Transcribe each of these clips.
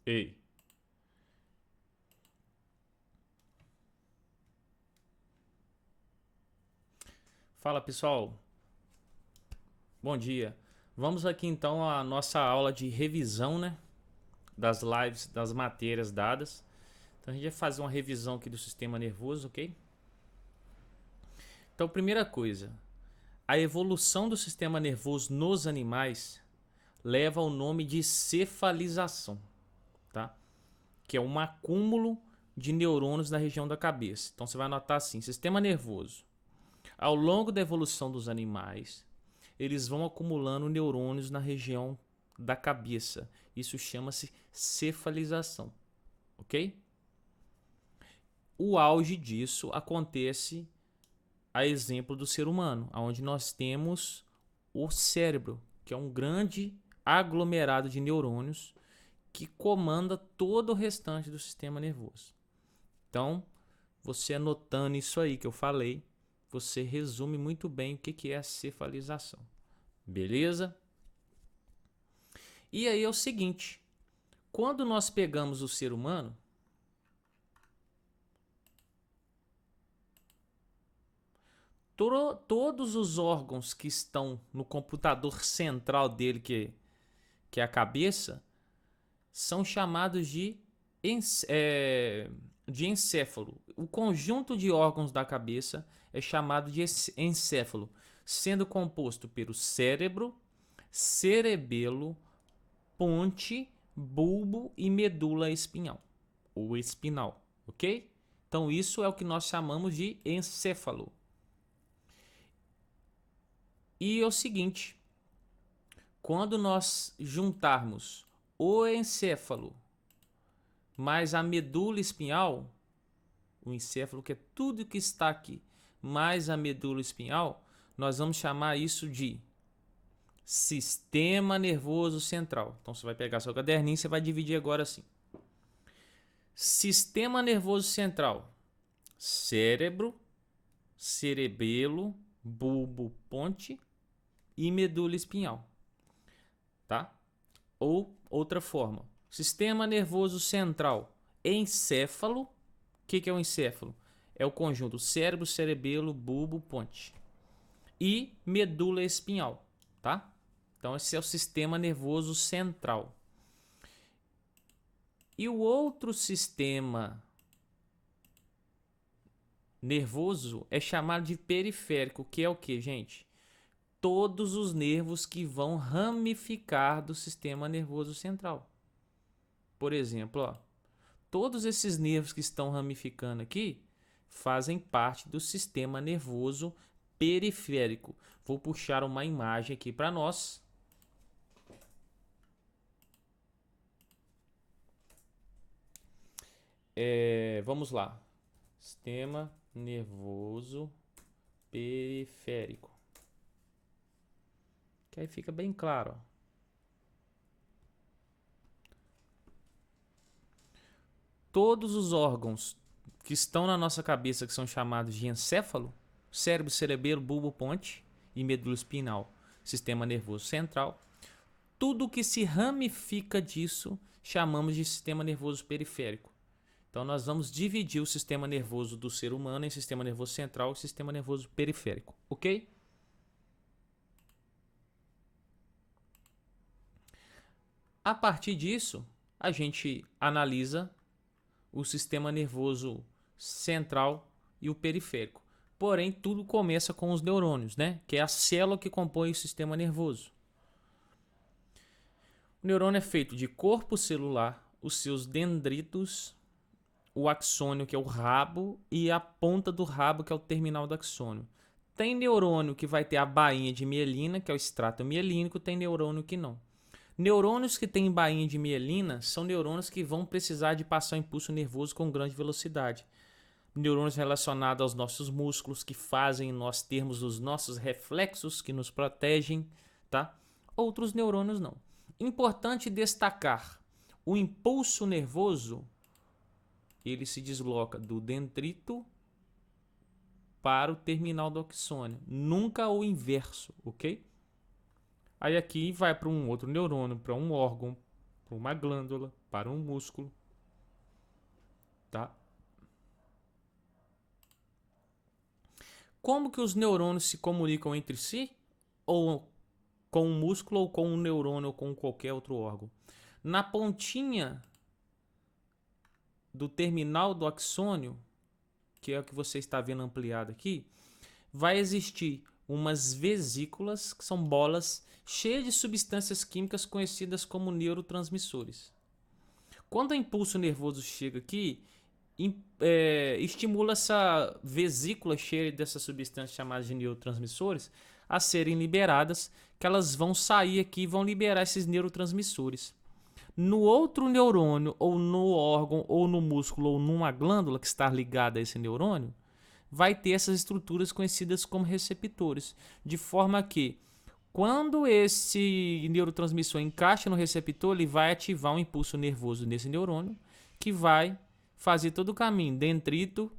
Ei. Fala pessoal, bom dia. Vamos aqui então à nossa aula de revisão, né? Das lives, das matérias dadas. Então a gente vai fazer uma revisão aqui do sistema nervoso, ok? Então, primeira coisa, a evolução do sistema nervoso nos animais leva ao nome de cefalização, tá? Que é um acúmulo de neurônios na região da cabeça. Então você vai anotar assim: sistema nervoso. Ao longo da evolução dos animais, eles vão acumulando neurônios na região da cabeça. Isso chama-se cefalização, ok? O auge disso acontece a exemplo do ser humano, onde nós temos o cérebro, que é um grande aglomerado de neurônios que comanda todo o restante do sistema nervoso. Então, você anotando isso aí que eu falei, você resume muito bem o que é a cefalização. Beleza? E aí é o seguinte, quando nós pegamos o ser humano, todos os órgãos que estão no computador central dele, que é a cabeça, são chamados de encéfalo. O conjunto de órgãos da cabeça é chamado de encéfalo, sendo composto pelo cérebro, cerebelo, ponte, bulbo e medula espinhal, ou espinal, ok? Então isso é o que nós chamamos de encéfalo. E é o seguinte, quando nós juntarmos o encéfalo mais a medula espinhal, o encéfalo que é tudo que está aqui, mais a medula espinhal, nós vamos chamar isso de sistema nervoso central. Então você vai pegar seu caderninho e você vai dividir agora assim. Sistema nervoso central: cérebro, cerebelo, bulbo, ponte e medula espinhal, tá? Ou outra forma, sistema nervoso central, encéfalo. O que é o encéfalo? É o conjunto cérebro, cerebelo, bulbo, ponte e medula espinhal, tá? Então esse é o sistema nervoso central. E o outro sistema nervoso é chamado de periférico, que é o que, gente? Todos os nervos que vão ramificar do sistema nervoso central. Por exemplo, ó, todos esses nervos que estão ramificando aqui fazem parte do sistema nervoso periférico. Vou puxar uma imagem aqui para nós. Vamos lá. Sistema nervoso periférico. Que aí fica bem claro, ó. Todos os órgãos que estão na nossa cabeça, que são chamados de encéfalo, cérebro, cerebelo, bulbo, ponte e medula espinal, sistema nervoso central, tudo que se ramifica disso chamamos de sistema nervoso periférico. Então nós vamos dividir o sistema nervoso do ser humano em sistema nervoso central e sistema nervoso periférico, ok? A partir disso, a gente analisa o sistema nervoso central e o periférico. Porém, tudo começa com os neurônios, né? Que é a célula que compõe o sistema nervoso. O neurônio é feito de corpo celular, os seus dendritos, o axônio, que é o rabo, e a ponta do rabo, que é o terminal do axônio. Tem neurônio que vai ter a bainha de mielina, que é o extrato mielínico, tem neurônio que não. Neurônios que têm bainha de mielina são neurônios que vão precisar de passar um impulso nervoso com grande velocidade. Neurônios relacionados aos nossos músculos, que fazem nós termos os nossos reflexos, que nos protegem, tá? Outros neurônios não. Importante destacar, o impulso nervoso, ele se desloca do dendrito para o terminal do axônio, nunca o inverso, ok? Aí aqui vai para um outro neurônio, para um órgão para uma glândula, para um músculo, tá? Como que os neurônios se comunicam entre si? Ou com um músculo, ou com um neurônio, ou com qualquer outro órgão? Na pontinha do terminal do axônio, que é o que você está vendo ampliado aqui, vai existir umas vesículas, que são bolas cheias de substâncias químicas conhecidas como neurotransmissores. Quando o impulso nervoso chega aqui, estimula essa vesícula cheia dessas substâncias chamadas de neurotransmissores a serem liberadas, que elas vão sair aqui e vão liberar esses neurotransmissores. No outro neurônio, ou no órgão, ou no músculo, ou numa glândula que está ligada a esse neurônio, vai ter essas estruturas conhecidas como receptores, de forma que quando esse neurotransmissor encaixa no receptor, ele vai ativar um impulso nervoso nesse neurônio, que vai fazer todo o caminho, dendrito,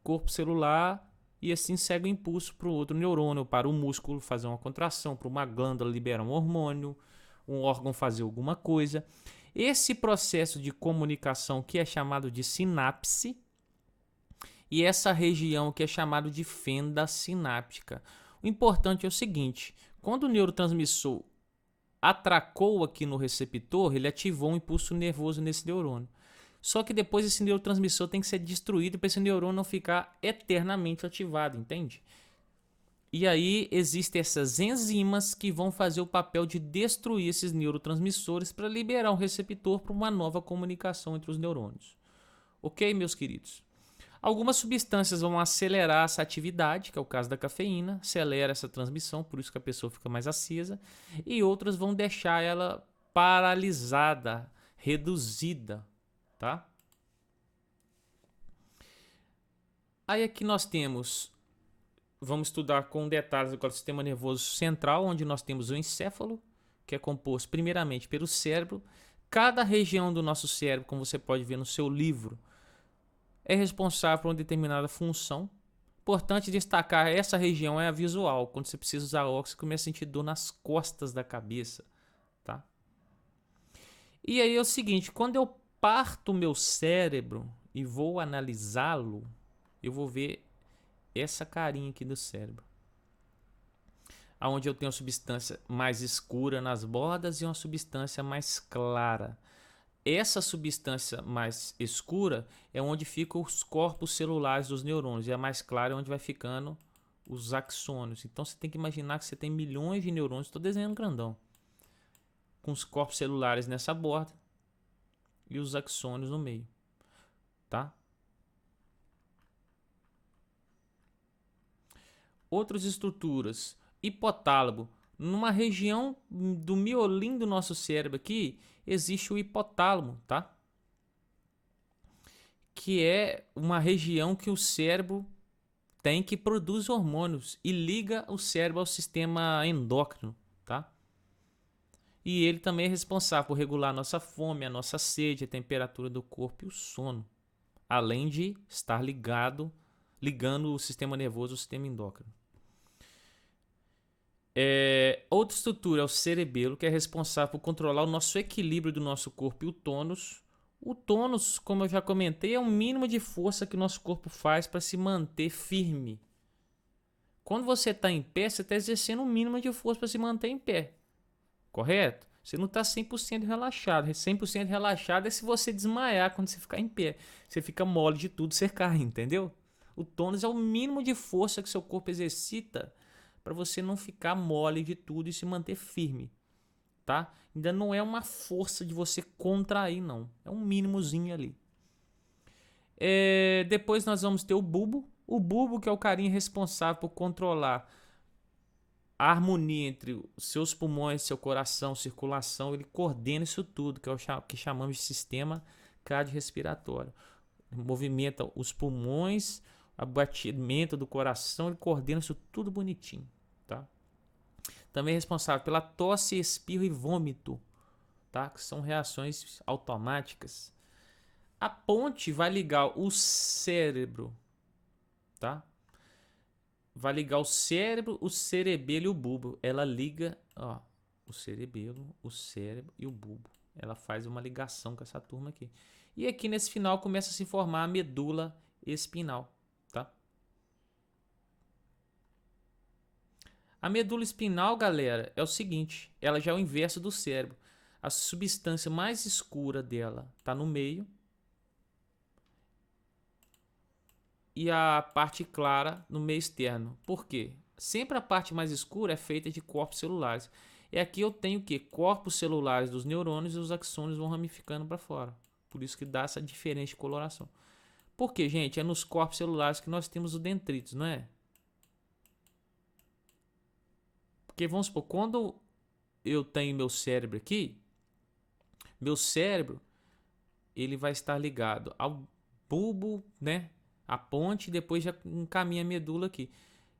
corpo celular, e assim segue o impulso para o outro neurônio, para o músculo fazer uma contração, para uma glândula liberar um hormônio, um órgão fazer alguma coisa. Esse processo de comunicação que é chamado de sinapse, e essa região que é chamado de fenda sináptica. O importante é o seguinte, quando o neurotransmissor atracou aqui no receptor, ele ativou um impulso nervoso nesse neurônio. Só que depois esse neurotransmissor tem que ser destruído para esse neurônio não ficar eternamente ativado, entende? E aí existem essas enzimas que vão fazer o papel de destruir esses neurotransmissores para liberar um receptor para uma nova comunicação entre os neurônios. Ok, meus queridos? Algumas substâncias vão acelerar essa atividade, que é o caso da cafeína, acelera essa transmissão, por isso que a pessoa fica mais acesa, e outras vão deixar ela paralisada, reduzida, tá? Aí aqui nós temos, vamos estudar com detalhes agora o sistema nervoso central, onde nós temos o encéfalo, que é composto primeiramente pelo cérebro. Cada região do nosso cérebro, como você pode ver no seu livro, é responsável por uma determinada função. Importante destacar, essa região é a visual. Quando você precisa usar óculos, você começa a sentir dor nas costas da cabeça, tá? E aí é o seguinte, quando eu parto o meu cérebro e vou analisá-lo, eu vou ver essa carinha aqui do cérebro, onde eu tenho uma substância mais escura nas bordas e uma substância mais clara. Essa substância mais escura é onde ficam os corpos celulares dos neurônios, e a mais clara é onde vai ficando os axônios. Então você tem que imaginar que você tem milhões de neurônios, estou desenhando grandão, com os corpos celulares nessa borda e os axônios no meio, tá? Outras estruturas, hipotálamo. Numa região do miolinho do nosso cérebro aqui, existe o hipotálamo, tá? Que é uma região que o cérebro tem que produz hormônios e liga o cérebro ao sistema endócrino, tá? E ele também é responsável por regular a nossa fome, a nossa sede, a temperatura do corpo e o sono, além de estar ligando o sistema nervoso ao sistema endócrino. Outra estrutura é o cerebelo, que é responsável por controlar o nosso equilíbrio do nosso corpo e o tônus. O tônus, como eu já comentei, é o mínimo de força que o nosso corpo faz para se manter firme. Quando você está em pé, você está exercendo o mínimo de força para se manter em pé. Correto? Você não está 100% relaxado. 100% relaxado é se você desmaiar quando você ficar em pé. Você fica mole de tudo, você cai, entendeu? O tônus é o mínimo de força que seu corpo exercita para você não ficar mole de tudo e se manter firme, tá? Ainda não é uma força de você contrair, não. É um mínimozinho ali. Depois nós vamos ter o bulbo. O bulbo, que é o carinha responsável por controlar a harmonia entre os seus pulmões, seu coração, circulação. Ele coordena isso tudo, que é o que chamamos de sistema cardiorrespiratório. Movimenta os pulmões, o batimento do coração, ele coordena isso tudo bonitinho, tá? Também é responsável pela tosse, espirro e vômito, tá? Que são reações automáticas. A ponte vai ligar o cérebro, tá? Vai ligar o cérebro, o cerebelo e o bulbo. Ela liga, ó, o cerebelo, o cérebro e o bulbo. Ela faz uma ligação com essa turma aqui. E aqui nesse final começa a se formar a medula espinhal, tá? A medula espinhal, galera, é o seguinte, ela já é o inverso do cérebro. A substância mais escura dela está no meio e a parte clara no meio externo. Por quê? Sempre a parte mais escura é feita de corpos celulares. E aqui eu tenho o quê? Corpos celulares dos neurônios e os axônios vão ramificando para fora. Por isso que dá essa diferente coloração. Por quê, gente? É nos corpos celulares que nós temos os dendritos, não é? Porque vamos supor, quando eu tenho meu cérebro aqui, meu cérebro ele vai estar ligado ao bulbo, né? A ponte, e depois já encaminha a medula aqui.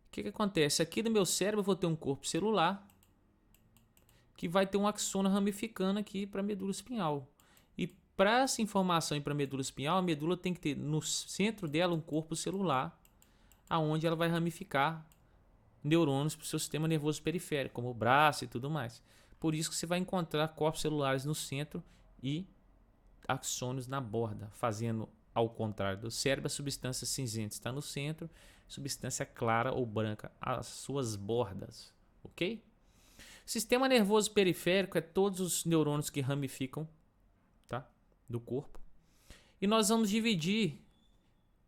O que acontece? Aqui no meu cérebro eu vou ter um corpo celular que vai ter um axônio ramificando aqui para a medula espinhal. E para essa informação ir para a medula espinhal, a medula tem que ter no centro dela um corpo celular, aonde ela vai ramificar neurônios para o seu sistema nervoso periférico, como o braço e tudo mais. Por isso que você vai encontrar corpos celulares no centro e axônios na borda, fazendo ao contrário do cérebro, a substância cinzenta está no centro, substância clara ou branca às suas bordas, ok? Sistema nervoso periférico é todos os neurônios que ramificam, tá, do corpo. E nós vamos dividir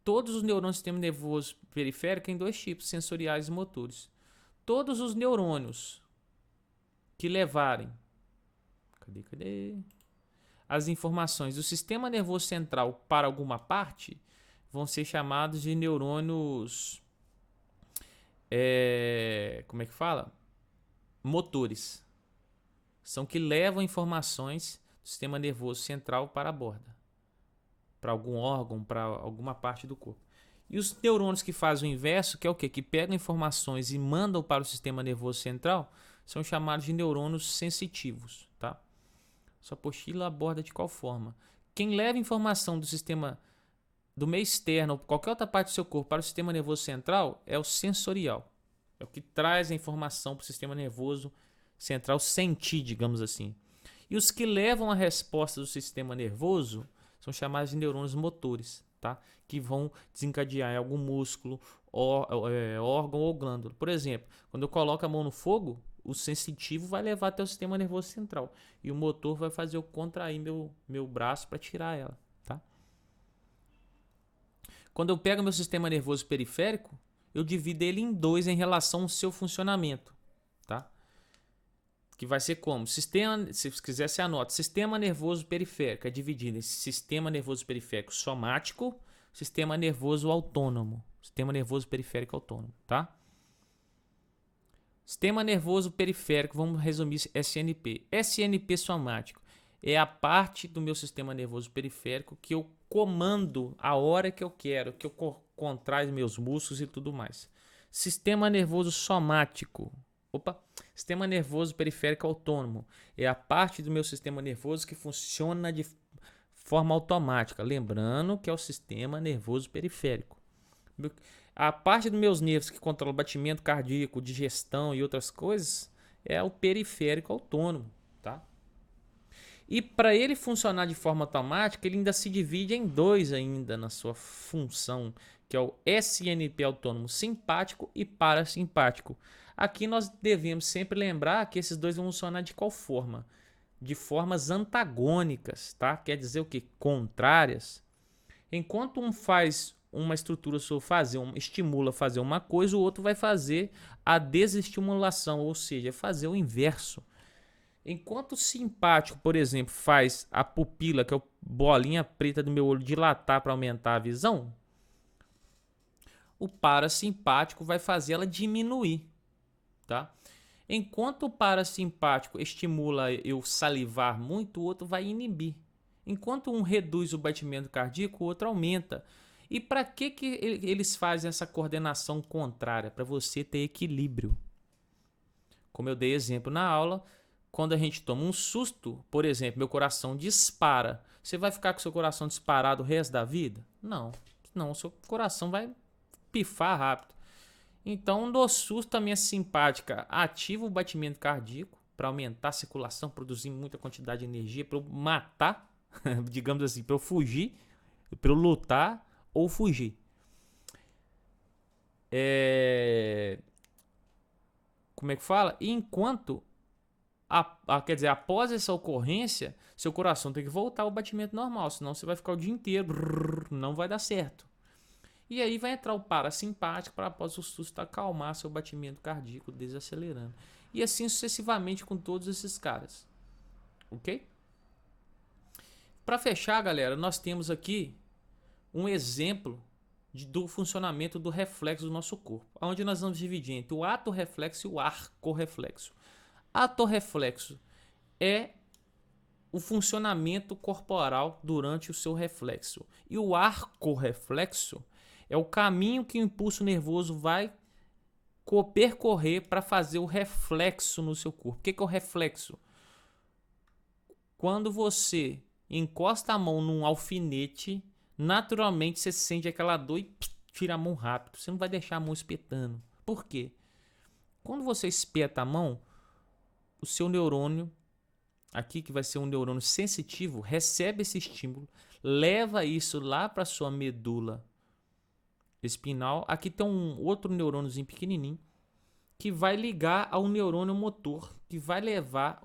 todos os neurônios do sistema nervoso periférico em dois tipos, sensoriais e motores. Todos os neurônios que levarem as informações do sistema nervoso central para alguma parte vão ser chamados de neurônios, como é que fala? Motores. São que levam informações do sistema nervoso central para a borda, para algum órgão, para alguma parte do corpo. E os neurônios que fazem o inverso, que é o quê? Que pegam informações e mandam para o sistema nervoso central, são chamados de neurônios sensitivos, tá? Sua apostila aborda de qual forma. Quem leva informação do sistema do meio externo ou qualquer outra parte do seu corpo para o sistema nervoso central é o sensorial. É o que traz a informação para o sistema nervoso central sentir, digamos assim. E os que levam a resposta do sistema nervoso são chamados de neurônios motores, tá? Que vão desencadear em algum músculo, órgão ou glândula. Por exemplo, quando eu coloco a mão no fogo, o sensitivo vai levar até o sistema nervoso central e o motor vai fazer eu contrair meu braço para tirar ela, tá? Quando eu pego meu sistema nervoso periférico, eu divido ele em dois em relação ao seu funcionamento, tá? Que vai ser como? Sistema, se quiser você anota, sistema nervoso periférico é dividido em sistema nervoso periférico somático, sistema nervoso autônomo, sistema nervoso periférico autônomo, tá? Sistema nervoso periférico, vamos resumir SNP. SNP somático é a parte do meu sistema nervoso periférico que eu comando a hora que eu quero, que eu contraio meus músculos e tudo mais. Sistema nervoso somático. Sistema nervoso periférico autônomo é a parte do meu sistema nervoso que funciona de forma automática. Lembrando que é o sistema nervoso periférico. A parte dos meus nervos que controla o batimento cardíaco, digestão e outras coisas é o periférico autônomo, tá? E para ele funcionar de forma automática, ele ainda se divide em dois ainda na sua função, que é o SNP autônomo simpático e parasimpático. Aqui nós devemos sempre lembrar que esses dois vão funcionar de qual forma? De formas antagônicas, tá? Quer dizer o quê? Contrárias. Enquanto um faz uma estrutura estimula fazer uma coisa, o outro vai fazer a desestimulação, ou seja, fazer o inverso. Enquanto o simpático, por exemplo, faz a pupila, que é a bolinha preta do meu olho, dilatar para aumentar a visão, o parasimpático vai fazer ela diminuir, tá? Enquanto o parasimpático estimula eu salivar muito, o outro vai inibir. Enquanto um reduz o batimento cardíaco, o outro aumenta. E para que eles fazem essa coordenação contrária? Para você ter equilíbrio. Como eu dei exemplo na aula, quando a gente toma um susto, por exemplo, meu coração dispara. Você vai ficar com seu coração disparado o resto da vida? Não. Não, seu coração vai pifar rápido. Então, no susto, a minha simpática ativa o batimento cardíaco, para aumentar a circulação, produzir muita quantidade de energia, para eu matar, digamos assim, para eu fugir, para eu lutar ou fugir. Como é que fala? E enquanto, quer dizer, após essa ocorrência, seu coração tem que voltar ao batimento normal, senão você vai ficar o dia inteiro, não vai dar certo. E aí vai entrar o parasimpático para após o susto acalmar seu batimento cardíaco, desacelerando. E assim sucessivamente com todos esses caras. Ok? Para fechar, galera, nós temos aqui um exemplo do funcionamento do reflexo do nosso corpo, onde nós vamos dividir entre o ato reflexo e o arco reflexo. Ato reflexo é o funcionamento corporal durante o seu reflexo. E o arco reflexo é o caminho que o impulso nervoso vai percorrer para fazer o reflexo no seu corpo. O que é o reflexo? Quando você encosta a mão num alfinete, naturalmente você sente aquela dor e tira a mão rápido. Você não vai deixar a mão espetando. Por quê? Quando você espeta a mão, o seu neurônio, aqui que vai ser um neurônio sensitivo, recebe esse estímulo, leva isso lá para sua medula espinal. Aqui tem um outro neurôniozinho pequenininho que vai ligar ao neurônio motor, que vai levar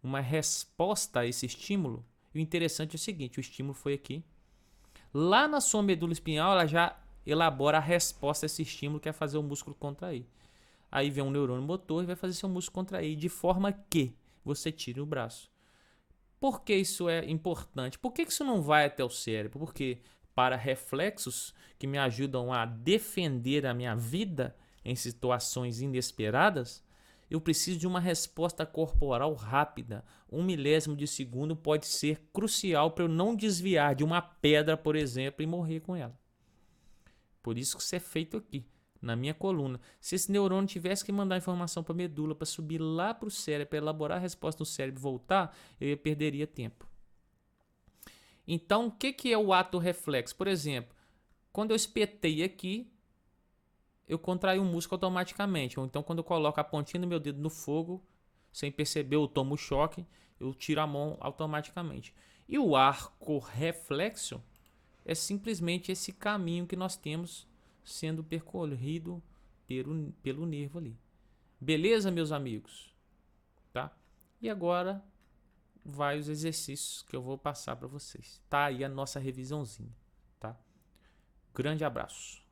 uma resposta a esse estímulo. E o interessante é o seguinte, o estímulo foi aqui. Lá na sua medula espinhal, ela já elabora a resposta a esse estímulo, que é fazer o músculo contrair. Aí vem um neurônio motor e vai fazer seu músculo contrair, de forma que você tire o braço. Por que isso é importante? Por que isso não vai até o cérebro? Porque para reflexos que me ajudam a defender a minha vida em situações inesperadas, eu preciso de uma resposta corporal rápida. 1 milésimo de segundo pode ser crucial para eu não desviar de uma pedra, por exemplo, e morrer com ela. Por isso que isso é feito aqui, na minha coluna. Se esse neurônio tivesse que mandar informação para a medula, para subir lá para o cérebro, para elaborar a resposta no cérebro e voltar, eu perderia tempo. Então, o que é o ato reflexo? Por exemplo, quando eu espetei aqui, eu contraio o músculo automaticamente. Ou então, quando eu coloco a pontinha do meu dedo no fogo, sem perceber, eu tomo choque, eu tiro a mão automaticamente. E o arco reflexo é simplesmente esse caminho que nós temos sendo percorrido pelo nervo ali. Beleza, meus amigos? Tá? E agora vai os exercícios que eu vou passar para vocês. Tá aí a nossa revisãozinha, tá? Grande abraço.